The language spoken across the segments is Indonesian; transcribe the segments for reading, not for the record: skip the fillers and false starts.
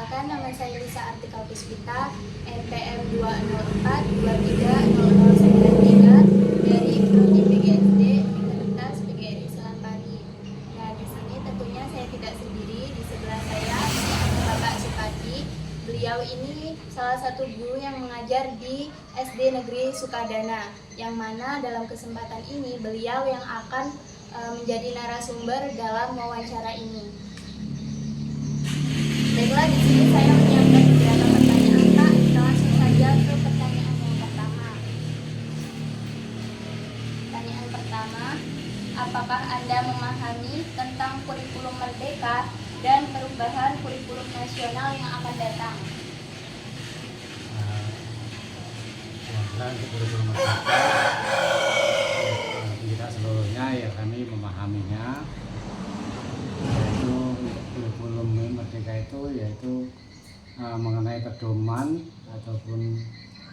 Perkenalkan, nama saya Lisa Artika Puspita, NPM 204230093 dari Prodi PGSD Universitas PGRI Selampari. Nah, di sini tentunya saya tidak sendiri, di sebelah saya Bapak Supadi. Beliau ini salah satu guru yang mengajar di SD Negeri Sukadana, yang mana dalam kesempatan ini beliau yang akan menjadi narasumber dalam wawancara ini. Baiklah, di sini saya menyiapkan beberapa pertanyaan, Pak. Kita langsung saja ke pertanyaan yang pertama. Pertanyaan pertama, apakah Anda memahami tentang kurikulum merdeka dan perubahan kurikulum nasional yang akan datang? Untuk kurikulum merdeka tidak seluruhnya ya kami memahaminya, yaitu kurikulum merdeka itu yaitu mengenai pedoman ataupun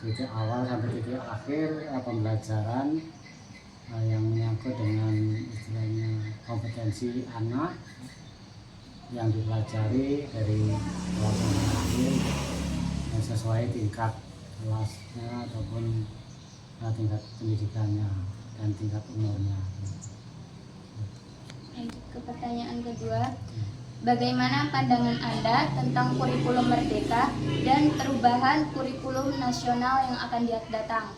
titik awal sampai titik akhir pembelajaran yang menyangkut dengan istilahnya kompetensi anak yang dipelajari dari awal sampai akhir yang sesuai tingkat kelasnya ataupun tingkat pendidikannya dan tingkat umurnya. Ke pertanyaan kedua, bagaimana pandangan Anda tentang kurikulum merdeka dan perubahan kurikulum nasional yang akan datang?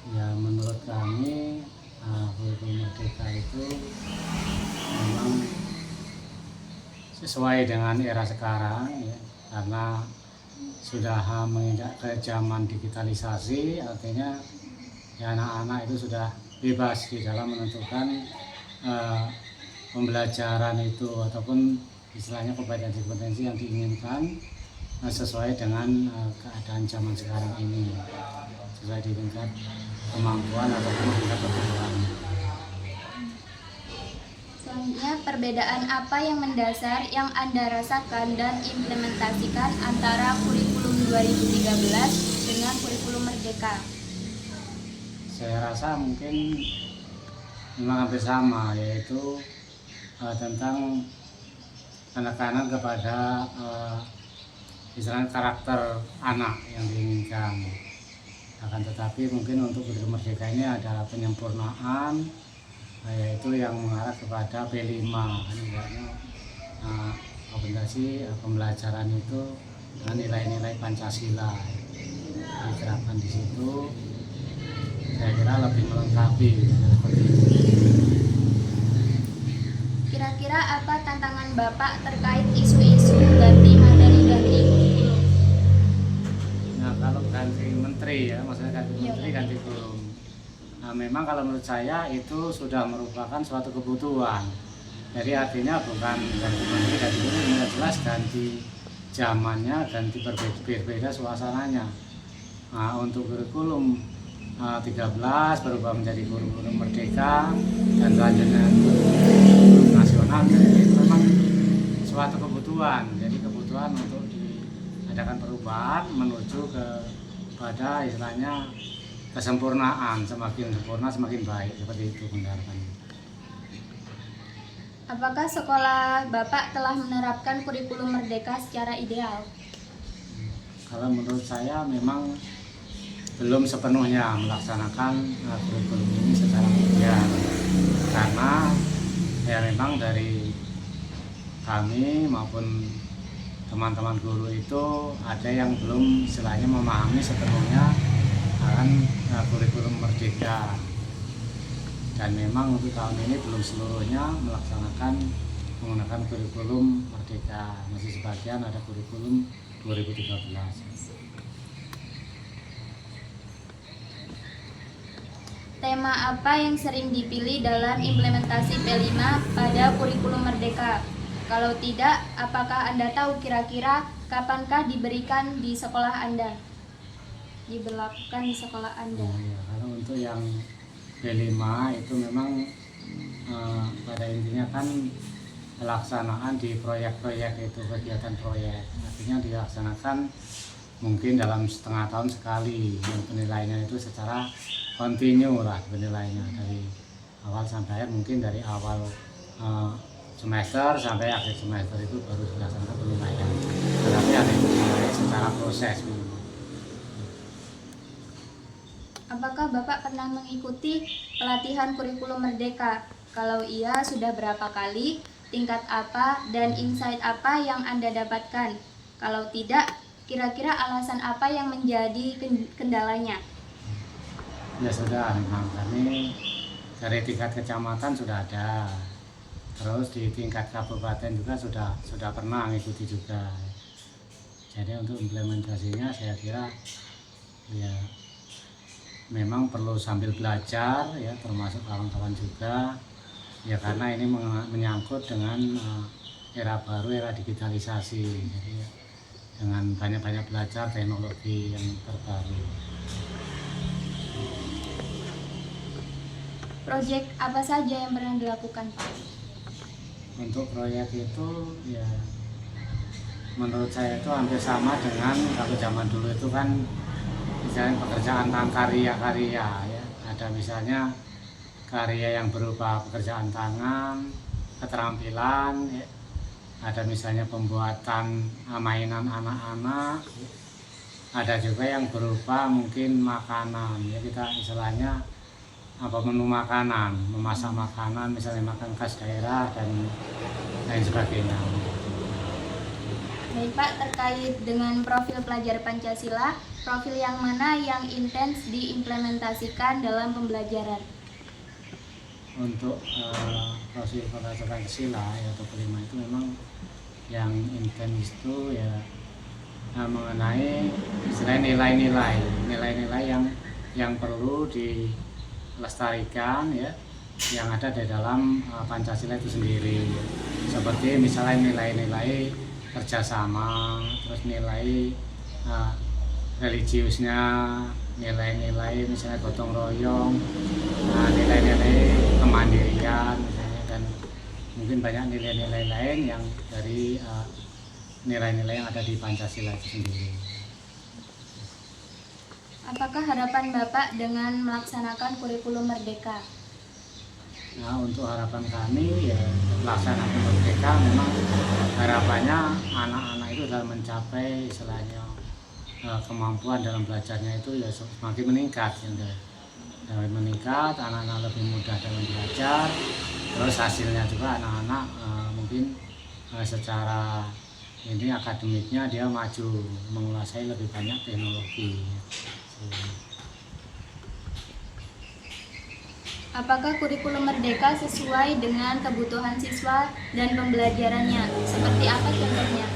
Ya, menurut kami kurikulum merdeka itu memang sesuai dengan era sekarang ya, karena sudah menginjak ke zaman digitalisasi, artinya ya anak-anak itu sudah bebas di dalam menentukan pembelajaran itu ataupun istilahnya kompetensi-kompetensi yang diinginkan sesuai dengan keadaan zaman sekarang ini, sesuai di tingkat kemampuan ataupun tingkat pertumbuhan. Selanjutnya, perbedaan apa yang mendasar yang Anda rasakan dan implementasikan antara kurikulum 2013 dengan kurikulum merdeka? Saya rasa mungkin memang hampir sama, yaitu tentang penekanan kepada istilahnya karakter anak yang diinginkan. Akan tetapi mungkin untuk kurikulum merdeka ini ada penyempurnaan, yaitu yang mengarah kepada P5, kompetensi pembelajaran itu dengan nilai-nilai Pancasila diterapkan di situ. Saya kira lebih melengkapi seperti itu. Kira-kira apa tantangan Bapak terkait isu-isu ganti materi ganti kurikulum? Nah, kalau ganti menteri ya, maksudnya ganti menteri ganti kurikulum. Nah, memang kalau menurut saya itu sudah merupakan suatu kebutuhan. Jadi artinya bukan ganti menteri ganti kurikulum, yang jelas ganti zamannya, ganti berbeda suasananya. Nah, untuk kurikulum 13 berubah menjadi kurikulum merdeka dan selanjutnya kurikulum nasional, jadi itu memang suatu kebutuhan. Jadi kebutuhan untuk diadakan perubahan menuju kepada istilahnya kesempurnaan, semakin sempurna semakin baik, seperti itu pendaratannya. Apakah sekolah Bapak telah menerapkan kurikulum merdeka secara ideal? Kalau menurut saya memang belum sepenuhnya melaksanakan kurikulum ini secara ideal, karena ya memang dari kami maupun teman-teman guru itu ada yang belum istilahnya memahami sepenuhnya akan kurikulum merdeka, dan memang untuk tahun ini belum seluruhnya melaksanakan menggunakan kurikulum merdeka, masih sebagian ada kurikulum 2013. Tema apa yang sering dipilih dalam implementasi P5 pada kurikulum merdeka? Kalau tidak, apakah Anda tahu kira-kira kapankah diberikan di sekolah Anda? Diberlakukan di sekolah Anda? Ya, kalau untuk yang P5 itu memang pada intinya kan pelaksanaan di proyek-proyek itu, kegiatan proyek, artinya dilaksanakan mungkin dalam setengah tahun sekali, yang penilaiannya itu secara kontinu lah penilaiannya, dari awal sampai akhir, mungkin dari awal semester sampai akhir semester itu baru dilaksanakan penilaian. tetapi ada yang dinilai secara proses. Apakah Bapak pernah mengikuti pelatihan kurikulum Merdeka? Kalau iya, sudah berapa kali, tingkat apa, dan insight apa yang Anda dapatkan? Kalau tidak, kira-kira alasan apa yang menjadi kendalanya? Ya sudah, memang kami dari tingkat kecamatan sudah ada, terus di tingkat kabupaten juga sudah pernah mengikuti juga. Jadi untuk implementasinya saya kira ya memang perlu sambil belajar ya, termasuk kawan-kawan juga ya, karena ini menyangkut dengan era baru, era digitalisasi. Jadi ya, dengan banyak-banyak belajar teknologi yang terbaru. Proyek apa saja yang pernah dilakukan, Pak? Untuk proyek itu ya menurut saya itu hampir sama dengan kalau zaman dulu itu kan misalnya pekerjaan tentang karya-karya ya, ada misalnya karya yang berupa pekerjaan tangan, keterampilan ya. Ada misalnya pembuatan mainan anak-anak ya. Ada juga yang berupa mungkin makanan ya, kita istilahnya apa, menu makanan, memasak makanan misalnya makan khas daerah dan lain sebagainya. Baik Pak, terkait dengan profil pelajar Pancasila, profil yang mana yang intens diimplementasikan dalam pembelajaran? Untuk profil pelajar Pancasila ya, atau kelima itu memang yang intens itu ya mengenai istilahnya nilai-nilai yang perlu dilestarikan ya, yang ada di dalam Pancasila itu sendiri, seperti misalnya nilai-nilai kerjasama, terus nilai religiusnya, nilai-nilai misalnya gotong royong, nilai-nilai kemandirian misalnya, dan mungkin banyak nilai-nilai lain yang dari nilai-nilai yang ada di Pancasila itu sendiri. Apakah harapan Bapak dengan melaksanakan kurikulum Merdeka? Nah, untuk harapan kami ya pelaksanaan merdeka, memang harapannya anak-anak itu dalam mencapai istilahnya kemampuan dalam belajarnya itu ya semakin meningkat ya, dalam meningkat, anak-anak lebih mudah dalam belajar, terus hasilnya juga anak-anak mungkin secara ini akademiknya dia maju, menguasai lebih banyak teknologi. Apakah kurikulum Merdeka sesuai dengan kebutuhan siswa dan pembelajarannya? Seperti apa contohnya?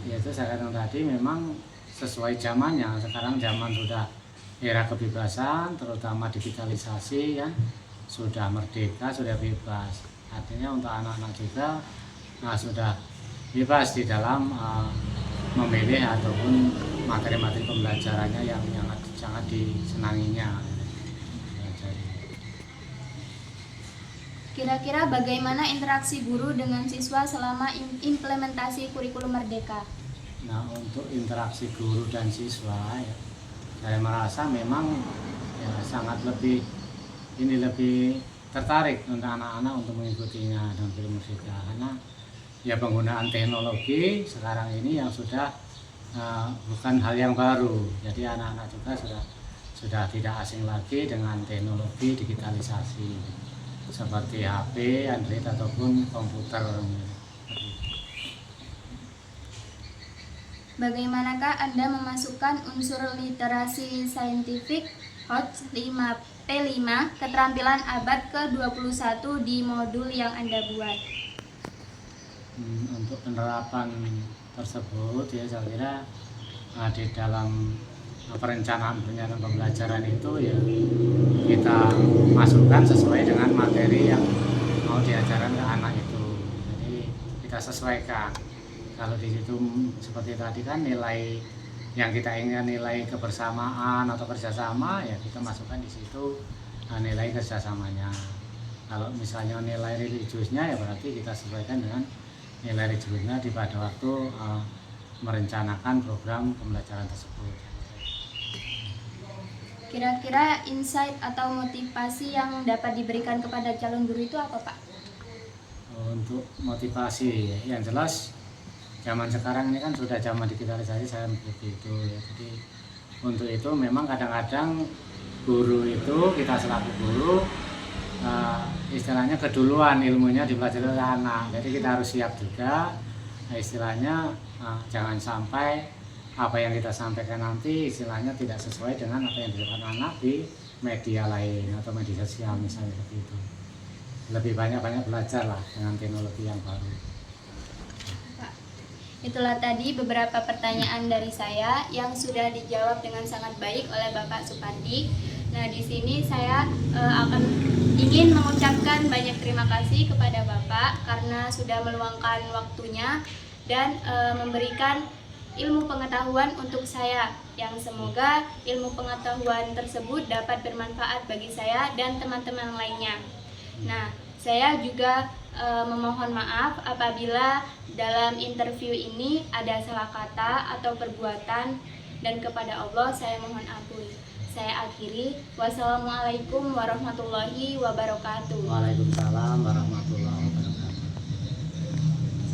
Ya itu saya katakan tadi, memang sesuai zamannya. Sekarang zaman sudah era kebebasan, terutama digitalisasi ya, sudah merdeka, sudah bebas. Artinya untuk anak-anak juga sudah bebas di dalam memilih ataupun materi-materi pembelajarannya yang sangat disenanginya. Kira-kira bagaimana interaksi guru dengan siswa selama implementasi kurikulum Merdeka? Nah, untuk interaksi guru dan siswa ya, saya merasa memang ya sangat lebih tertarik untuk anak-anak untuk mengikutinya dalam kurikulum Merdeka, karena ya penggunaan teknologi sekarang ini yang sudah bukan hal yang baru. Jadi anak-anak juga sudah tidak asing lagi dengan teknologi digitalisasi seperti HP, Android ataupun komputer. Bagaimanakah Anda memasukkan unsur literasi saintifik HOT 5P5 keterampilan abad ke-21 di modul yang Anda buat? Untuk penerapan tersebut ya, saya kira di dalam perencanaan pembelajaran itu ya kita masukkan sesuai dengan materi yang mau diajarkan ke anak itu. Jadi kita sesuaikan. Kalau di situ seperti tadi kan nilai yang kita inginkan, nilai kebersamaan atau kerjasama, ya kita masukkan di situ nilai kerjasamanya. Kalau misalnya nilai religiusnya ya berarti kita sesuaikan dengan nilai religiusnya pada waktu merencanakan program pembelajaran tersebut. Kira-kira insight atau motivasi yang dapat diberikan kepada calon guru itu apa, Pak? Untuk motivasi yang jelas zaman sekarang ini kan sudah zaman digitalisasi, saya begitu itu ya. Jadi untuk itu memang kadang-kadang guru itu, kita selaku guru istilahnya keduluan ilmunya dipelajari oleh anak, jadi kita harus siap juga istilahnya jangan sampai apa yang kita sampaikan nanti istilahnya tidak sesuai dengan apa yang dilakukan anak di media lain atau media sosial misalnya seperti itu. Lebih banyak-banyak belajar lah dengan teknologi yang baru. Itulah tadi beberapa pertanyaan dari saya yang sudah dijawab dengan sangat baik oleh Bapak Supardi. Nah, di sini saya akan ingin mengucapkan banyak terima kasih kepada Bapak karena sudah meluangkan waktunya dan memberikan ilmu pengetahuan untuk saya, yang semoga ilmu pengetahuan tersebut dapat bermanfaat bagi saya dan teman-teman lainnya. Nah, saya juga memohon maaf apabila dalam interview ini ada salah kata atau perbuatan, dan kepada Allah saya mohon ampun. Saya akhiri. Wassalamualaikum warahmatullahi wabarakatuh. Waalaikumsalam warahmatullahi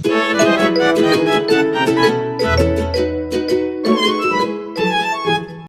wabarakatuh.